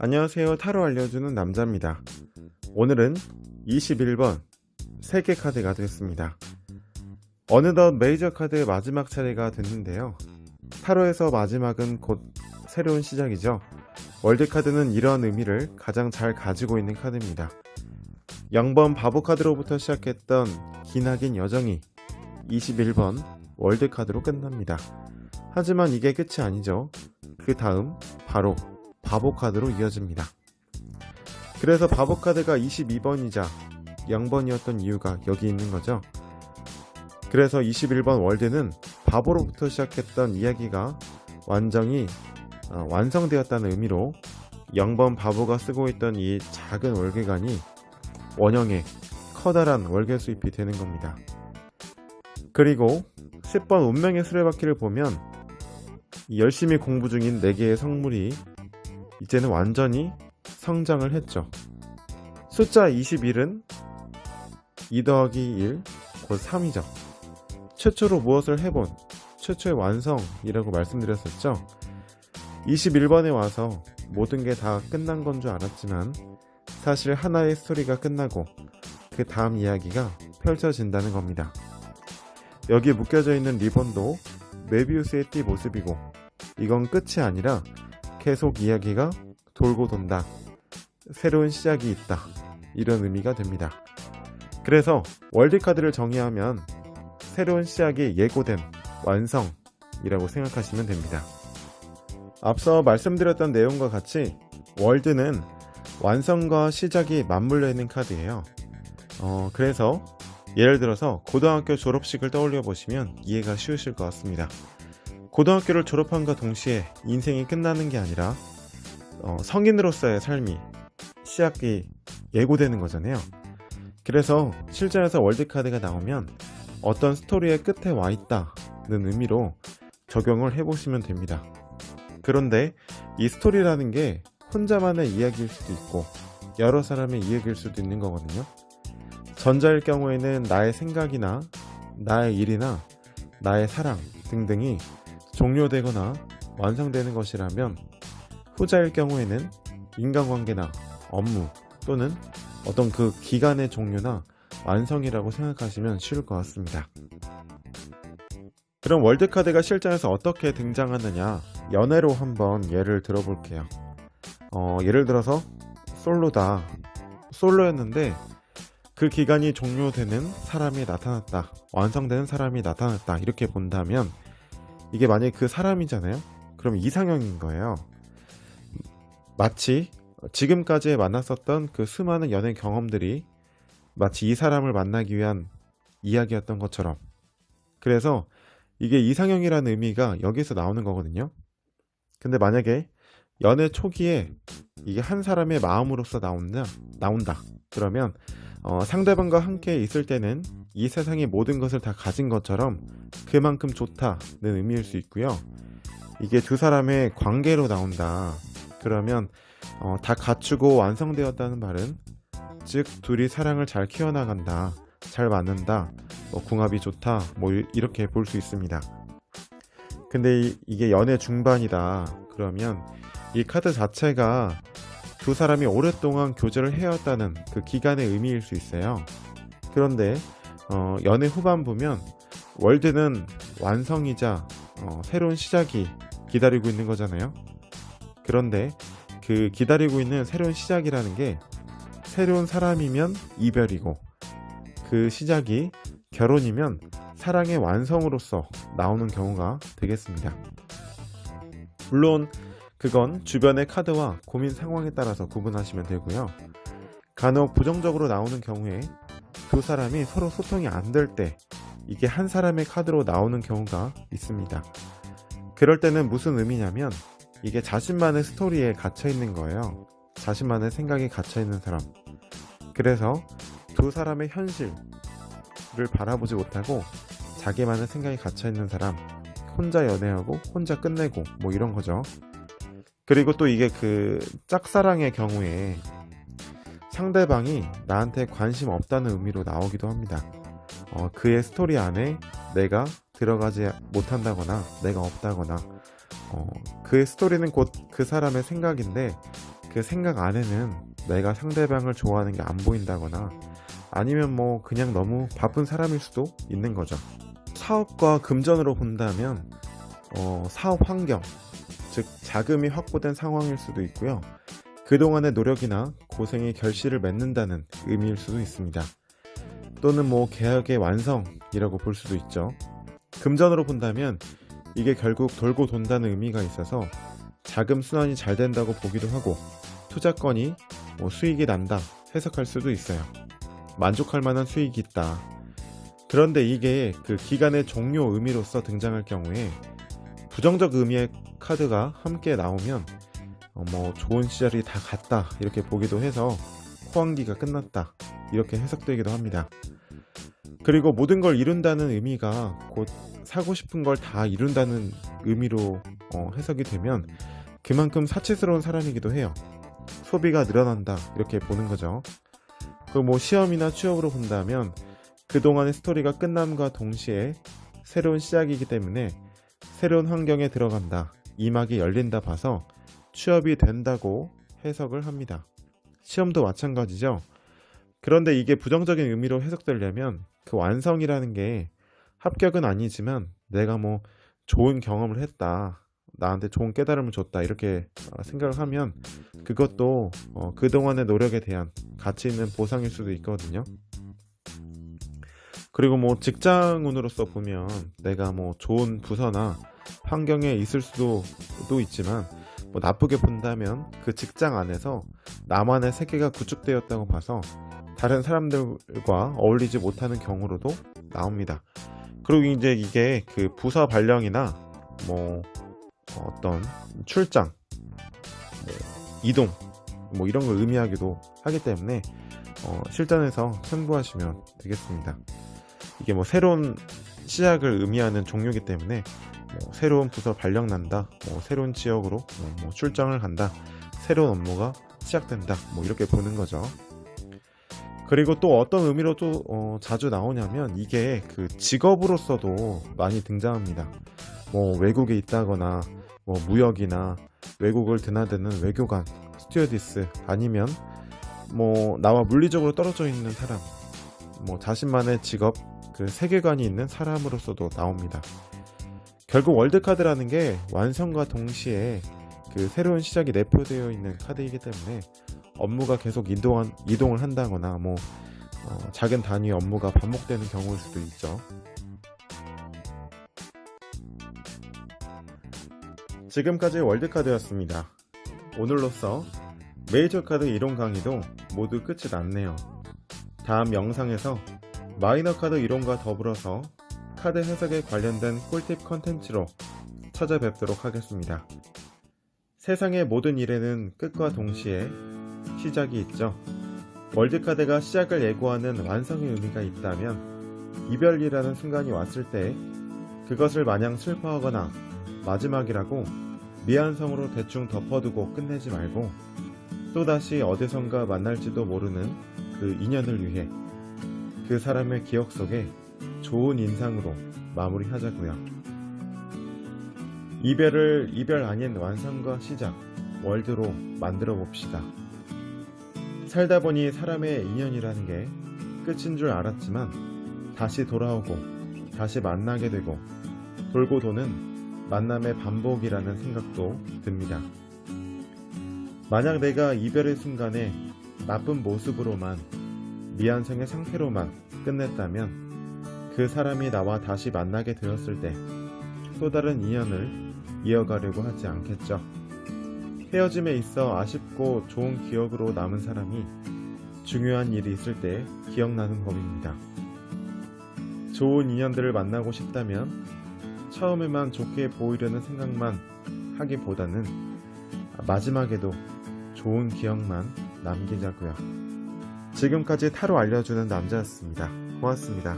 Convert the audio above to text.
안녕하세요. 타로 알려주는 남자입니다. 오늘은 21번 세계 카드가 됐습니다. 어느덧 메이저 카드의 마지막 차례가 됐는데요. 타로에서 마지막은 곧 새로운 시작이죠. 월드 카드는 이러한 의미를 가장 잘 가지고 있는 카드입니다. 0번 바보 카드로부터 시작했던 기나긴 여정이 21번 월드 카드로 끝납니다. 하지만 이게 끝이 아니죠. 그 다음 바로 바보 카드로 이어집니다. 그래서 바보 카드가 22번이자 0번이었던 이유가 여기 있는 거죠. 그래서 21번 월드는 바보로부터 시작했던 이야기가 완전히 완성되었다는 의미로 0번 바보가 쓰고 있던 이 작은 월계관이 원형의 커다란 월계 수입이 되는 겁니다. 그리고 10번 운명의 수레바퀴를 보면 열심히 공부 중인 4개의 성물이 이제는 완전히 성장을 했죠. 숫자 21은 2 더하기 1 곧 3이죠. 최초로 무엇을 해본 최초의 완성이라고 말씀드렸었죠. 21번에 와서 모든 게 다 끝난 건 줄 알았지만 사실 하나의 스토리가 끝나고 그 다음 이야기가 펼쳐진다는 겁니다. 여기 묶여져 있는 리본도 메비우스의 띠 모습이고 이건 끝이 아니라 계속 이야기가 돌고 돈다. 새로운 시작이 있다. 이런 의미가 됩니다. 그래서 월드카드를 정의하면 새로운 시작이 예고된 완성이라고 생각하시면 됩니다. 앞서 말씀드렸던 내용과 같이 월드는 완성과 시작이 맞물려 있는 카드예요. 그래서 예를 들어서 고등학교 졸업식을 떠올려 보시면 이해가 쉬우실 것 같습니다. 고등학교를 졸업함과 동시에 인생이 끝나는 게 아니라 성인으로서의 삶이 시작이 예고되는 거잖아요. 그래서 실전에서 월드카드가 나오면 어떤 스토리의 끝에 와 있다는 의미로 적용을 해보시면 됩니다. 그런데 이 스토리라는 게 혼자만의 이야기일 수도 있고 여러 사람의 이야기일 수도 있는 거거든요. 전자일 경우에는 나의 생각이나 나의 일이나 나의 사랑 등등이 종료되거나 완성되는 것이라면 후자일 경우에는 인간관계나 업무 또는 어떤 그 기간의 종료나 완성이라고 생각하시면 쉬울 것 같습니다. 그럼 월드카드가 실전에서 어떻게 등장하느냐 연애로 한번 예를 들어볼게요. 예를 들어서 솔로다. 솔로였는데 그 기간이 종료되는 사람이 나타났다. 완성되는 사람이 나타났다. 이렇게 본다면 이게 만약에 그 사람이잖아요. 그럼 이상형인 거예요. 마치 지금까지 만났었던 그 수많은 연애 경험들이 마치 이 사람을 만나기 위한 이야기였던 것처럼. 그래서 이게 이상형이라는 의미가 여기서 나오는 거거든요. 근데 만약에 연애 초기에 이게 한 사람의 마음으로서 나온다. 그러면 상대방과 함께 있을 때는 이 세상의 모든 것을 다 가진 것처럼 그만큼 좋다는 의미일 수 있고요. 이게 두 사람의 관계로 나온다. 그러면 다 갖추고 완성되었다는 말은 즉 둘이 사랑을 잘 키워나간다. 잘 맞는다. 궁합이 좋다. 이렇게 볼 수 있습니다. 근데 이게 연애 중반이다. 그러면 이 카드 자체가 두 사람이 오랫동안 교제를 해왔다는 그 기간의 의미일 수 있어요. 그런데 연애 후반 보면 월드는 완성이자 새로운 시작이 기다리고 있는 거잖아요. 그런데 그 기다리고 있는 새로운 시작이라는 게 새로운 사람이면 이별이고 그 시작이 결혼이면 사랑의 완성으로서 나오는 경우가 되겠습니다. 물론 그건 주변의 카드와 고민 상황에 따라서 구분하시면 되고요. 간혹 부정적으로 나오는 경우에 두 사람이 서로 소통이 안 될 때 이게 한 사람의 카드로 나오는 경우가 있습니다. 그럴 때는 무슨 의미냐면 이게 자신만의 스토리에 갇혀 있는 거예요. 자신만의 생각에 갇혀 있는 사람. 그래서 두 사람의 현실을 바라보지 못하고 자기만의 생각에 갇혀 있는 사람. 혼자 연애하고 혼자 끝내고 이런 거죠. 그리고 또 이게 그 짝사랑의 경우에 상대방이 나한테 관심 없다는 의미로 나오기도 합니다. 그의 스토리 안에 내가 들어가지 못한다거나 내가 없다거나 그의 스토리는 곧 그 사람의 생각인데 그 생각 안에는 내가 상대방을 좋아하는 게 안 보인다거나 아니면 뭐 그냥 너무 바쁜 사람일 수도 있는 거죠. 사업과 금전으로 본다면 사업 환경, 즉 자금이 확보된 상황일 수도 있고요. 그동안의 노력이나 고생이 결실을 맺는다는 의미일 수도 있습니다. 또는 뭐 계약의 완성이라고 볼 수도 있죠. 금전으로 본다면 이게 결국 돌고 돈다는 의미가 있어서 자금 순환이 잘 된다고 보기도 하고 투자건이 수익이 난다 해석할 수도 있어요. 만족할 만한 수익이 있다. 그런데 이게 그 기간의 종료 의미로서 등장할 경우에 부정적 의미의 카드가 함께 나오면 좋은 시절이 다 갔다 이렇게 보기도 해서 호황기가 끝났다 이렇게 해석되기도 합니다. 그리고 모든 걸 이룬다는 의미가 곧 사고 싶은 걸 다 이룬다는 의미로 해석이 되면 그만큼 사치스러운 사람이기도 해요. 소비가 늘어난다 이렇게 보는 거죠. 그리고 시험이나 취업으로 본다면 그동안의 스토리가 끝남과 동시에 새로운 시작이기 때문에 새로운 환경에 들어간다, 이막이 열린다 봐서 취업이 된다고 해석을 합니다. 시험도 마찬가지죠. 그런데 이게 부정적인 의미로 해석되려면 그 완성이라는 게 합격은 아니지만 내가 좋은 경험을 했다, 나한테 좋은 깨달음을 줬다 이렇게 생각을 하면 그것도 그동안의 노력에 대한 가치 있는 보상일 수도 있거든요. 그리고 직장운으로서 보면 내가 좋은 부서나 환경에 있을 수도 있지만 나쁘게 본다면 그 직장 안에서 나만의 세계가 구축되었다고 봐서 다른 사람들과 어울리지 못하는 경우로도 나옵니다. 그리고 이제 이게 그 부서 발령이나 어떤 출장, 이동 이런 걸 의미하기도 하기 때문에 실전에서 참고하시면 되겠습니다. 이게 새로운 시작을 의미하는 종류이기 때문에 새로운 부서 발령난다, 새로운 지역으로 출장을 간다, 새로운 업무가 시작된다 이렇게 보는 거죠. 그리고 또 어떤 의미로 또 자주 나오냐면 이게 그 직업으로서도 많이 등장합니다. 외국에 있다거나 무역이나 외국을 드나드는 외교관, 스튜어디스 아니면 나와 물리적으로 떨어져 있는 사람, 자신만의 직업, 그 세계관이 있는 사람으로서도 나옵니다. 결국 월드카드라는 게 완성과 동시에 그 새로운 시작이 내포되어 있는 카드이기 때문에 업무가 계속 이동을 한다거나 작은 단위의 업무가 반복되는 경우일 수도 있죠. 지금까지 월드카드였습니다. 오늘로써 메이저 카드 이론 강의도 모두 끝이 났네요. 다음 영상에서 마이너 카드 이론과 더불어서 카드 해석에 관련된 꿀팁 컨텐츠로 찾아뵙도록 하겠습니다. 세상의 모든 일에는 끝과 동시에 시작이 있죠. 월드카드가 시작을 예고하는 완성의 의미가 있다면 이별이라는 순간이 왔을 때 그것을 마냥 슬퍼하거나 마지막이라고 미안성으로 대충 덮어두고 끝내지 말고 또다시 어디선가 만날지도 모르는 그 인연을 위해 그 사람의 기억 속에 좋은 인상으로 마무리하자고요. 이별을 이별 아닌 완성과 시작, 월드로 만들어 봅시다. 살다 보니 사람의 인연이라는 게 끝인 줄 알았지만 다시 돌아오고 다시 만나게 되고 돌고 도는 만남의 반복이라는 생각도 듭니다. 만약 내가 이별의 순간에 나쁜 모습으로만 미안성의 상태로만 끝냈다면 그 사람이 나와 다시 만나게 되었을 때 또 다른 인연을 이어가려고 하지 않겠죠. 헤어짐에 있어 아쉽고 좋은 기억으로 남은 사람이 중요한 일이 있을 때 기억나는 법입니다. 좋은 인연들을 만나고 싶다면 처음에만 좋게 보이려는 생각만 하기보다는 마지막에도 좋은 기억만 남기자고요. 지금까지 타로 알려주는 남자였습니다. 고맙습니다.